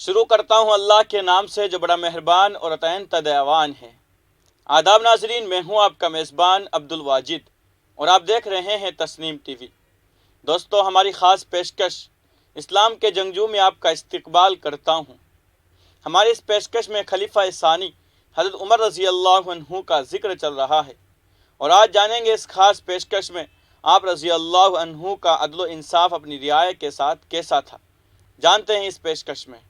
شروع کرتا ہوں اللہ کے نام سے جو بڑا مہربان اور عطا دیاوان ہے۔ آداب ناظرین، میں ہوں آپ کا میزبان عبد الواجد اور آپ دیکھ رہے ہیں تسنیم ٹی وی۔ دوستو، ہماری خاص پیشکش اسلام کے جنگجو میں آپ کا استقبال کرتا ہوں۔ ہماری اس پیشکش میں خلیفہ ثانی حضرت عمر رضی اللہ عنہ کا ذکر چل رہا ہے، اور آج جانیں گے اس خاص پیشکش میں آپ رضی اللہ عنہ کا عدل و انصاف اپنی رعایت کے ساتھ کیسا تھا۔ جانتے ہیں اس پیشکش میں۔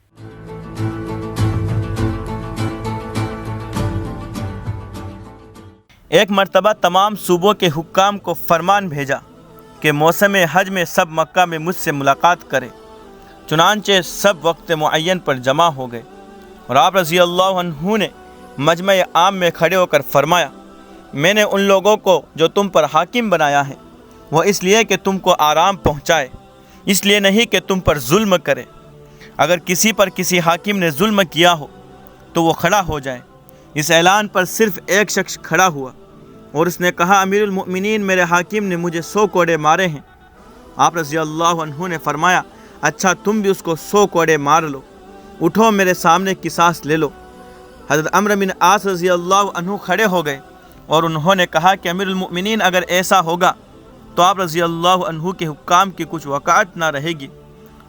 ایک مرتبہ تمام صوبوں کے حکام کو فرمان بھیجا کہ موسم حج میں سب مکہ میں مجھ سے ملاقات کریں۔ چنانچہ سب وقت معین پر جمع ہو گئے، اور آپ رضی اللہ عنہ نے مجمع عام میں کھڑے ہو کر فرمایا، میں نے ان لوگوں کو جو تم پر حاکم بنایا ہے وہ اس لیے کہ تم کو آرام پہنچائے، اس لیے نہیں کہ تم پر ظلم کرے۔ اگر کسی پر کسی حاکم نے ظلم کیا ہو تو وہ کھڑا ہو جائے۔ اس اعلان پر صرف ایک شخص کھڑا ہوا اور اس نے کہا، امیر المؤمنین، میرے حاکم نے مجھے 100 کوڑے مارے ہیں۔ آپ رضی اللہ عنہ نے فرمایا، اچھا تم بھی اس کو 100 کوڑے مار لو، اٹھو میرے سامنے قصاص لے لو۔ حضرت عمرو بن عاص رضی اللہ عنہ کھڑے ہو گئے اور انہوں نے کہا کہ امیر المؤمنین، اگر ایسا ہوگا تو آپ رضی اللہ عنہ کے حکام کی کچھ وقاحت نہ رہے گی۔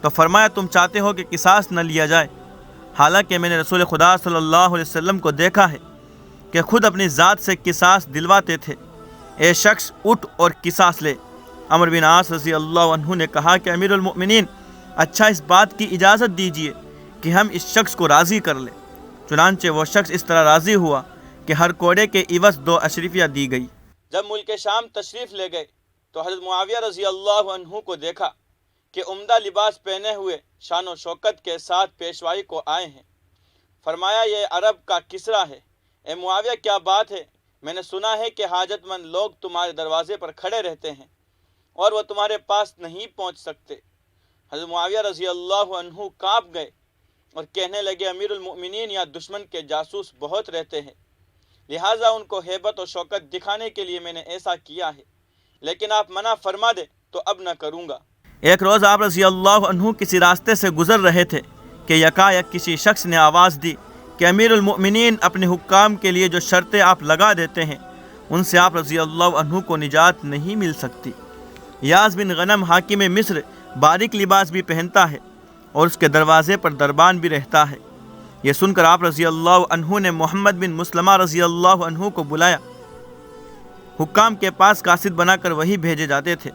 تو فرمایا، تم چاہتے ہو کہ قصاص نہ لیا جائے، حالانکہ میں نے رسول خدا صلی اللہ علیہ وسلم کو دیکھا ہے کہ خود اپنی ذات سے قصاص دلواتے تھے۔ اے شخص، اٹھ اور قصاص لے۔ عمرو بن عاص رضی اللہ عنہ نے کہا کہ امیر المؤمنین، اچھا اس بات کی اجازت دیجیے کہ ہم اس شخص کو راضی کر لیں۔ چنانچہ وہ شخص اس طرح راضی ہوا کہ ہر کوڑے کے عوض 2 اشرفیہ دی گئی۔ جب ملک شام تشریف لے گئے تو حضرت معاویہ رضی اللہ عنہ کو دیکھا کہ عمدہ لباس پہنے ہوئے شان و شوکت کے ساتھ پیشوائی کو آئے ہیں۔ فرمایا، یہ عرب کا کسریٰ ہے۔ اے معاویہ، کیا بات ہے؟ میں نے سنا ہے کہ حاجت مند لوگ تمہارے دروازے پر کھڑے رہتے ہیں اور وہ تمہارے پاس نہیں پہنچ سکتے۔ حضرت معاویہ رضی اللہ عنہ کانپ گئے اور کہنے لگے، امیر المؤمنین، یا دشمن کے جاسوس بہت رہتے ہیں، لہٰذا ان کو ہیبت و شوکت دکھانے کے لیے میں نے ایسا کیا ہے، لیکن آپ منع فرما دیں تو اب نہ کروں گا۔ ایک روز آپ رضی اللہ عنہ کسی راستے سے گزر رہے تھے کہ یکایک کسی شخص نے آواز دی کہ امیر المؤمنین، اپنے حکام کے لیے جو شرطیں آپ لگا دیتے ہیں ان سے آپ رضی اللہ عنہ کو نجات نہیں مل سکتی۔ یاس بن غنم حاکم مصر باریک لباس بھی پہنتا ہے اور اس کے دروازے پر دربان بھی رہتا ہے۔ یہ سن کر آپ رضی اللہ عنہ نے محمد بن مسلمہ رضی اللہ عنہ کو بلایا۔ حکام کے پاس قاصد بنا کر وہی بھیجے جاتے تھے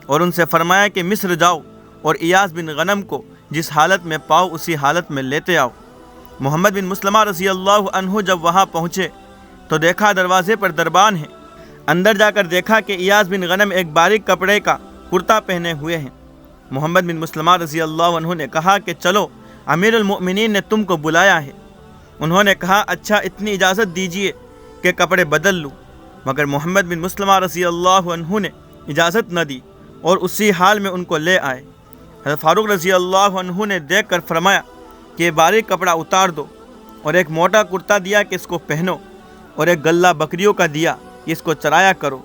اور ان سے فرمایا کہ مصر جاؤ اور ایاس بن غنم کو جس حالت میں پاؤ اسی حالت میں لیتے آؤ۔ محمد بن مسلمہ رضی اللہ عنہ جب وہاں پہنچے تو دیکھا دروازے پر دربان ہے۔ اندر جا کر دیکھا کہ ایاس بن غنم ایک باریک کپڑے کا کرتا پہنے ہوئے ہیں۔ محمد بن مسلمہ رضی اللہ عنہ نے کہا کہ چلو، امیر المؤمنین نے تم کو بلایا ہے۔ انہوں نے کہا، اچھا اتنی اجازت دیجئے کہ کپڑے بدل لوں، مگر محمد بن مسلمہ رضی اللہ عنہ نے اجازت نہ دی اور اسی حال میں ان کو لے آئے۔ حضرت فاروق رضی اللہ عنہ نے دیکھ کر فرمایا کہ یہ باریک کپڑا اتار دو، اور ایک موٹا کرتا دیا کہ اس کو پہنو، اور ایک گلہ بکریوں کا دیا کہ اس کو چرایا کرو،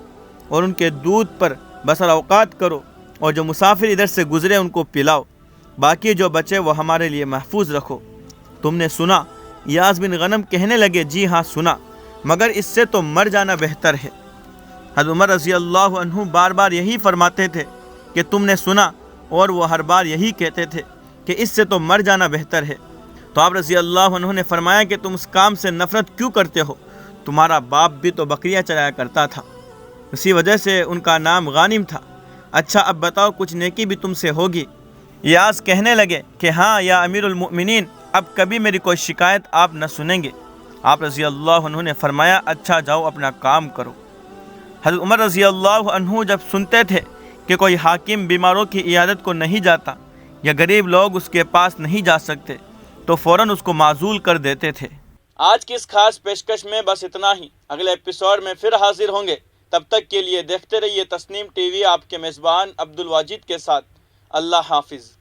اور ان کے دودھ پر بسر اوقات کرو، اور جو مسافر ادھر سے گزرے ان کو پلاؤ، باقی جو بچے وہ ہمارے لیے محفوظ رکھو۔ تم نے سنا؟ ایاس بن غنم کہنے لگے، جی ہاں سنا، مگر اس سے تو مر جانا بہتر ہے۔ حضرت عمر رضی اللہ عنہ بار بار یہی فرماتے تھے کہ تم نے سنا، اور وہ ہر بار یہی کہتے تھے کہ اس سے تو مر جانا بہتر ہے۔ تو آپ رضی اللہ عنہ نے فرمایا کہ تم اس کام سے نفرت کیوں کرتے ہو؟ تمہارا باپ بھی تو بکریاں چرایا کرتا تھا، اسی وجہ سے ان کا نام غانم تھا۔ اچھا اب بتاؤ، کچھ نیکی بھی تم سے ہوگی؟ ایاس کہنے لگے کہ ہاں یا امیر المؤمنین، اب کبھی میری کوئی شکایت آپ نہ سنیں گے۔ آپ رضی اللہ عنہ نے فرمایا، اچھا جاؤ اپنا کام کرو۔ حضرت عمر رضی اللہ عنہ جب سنتے تھے کہ کوئی حاکم بیماروں کی عیادت کو نہیں جاتا یا غریب لوگ اس کے پاس نہیں جا سکتے تو فوراً اس کو معزول کر دیتے تھے۔ آج کی اس خاص پیشکش میں بس اتنا ہی۔ اگلے ایپیسوڈ میں پھر حاضر ہوں گے، تب تک کے لیے دیکھتے رہیے تسنیم ٹی وی، آپ کے میزبان عبد الواجد کے ساتھ۔ اللہ حافظ۔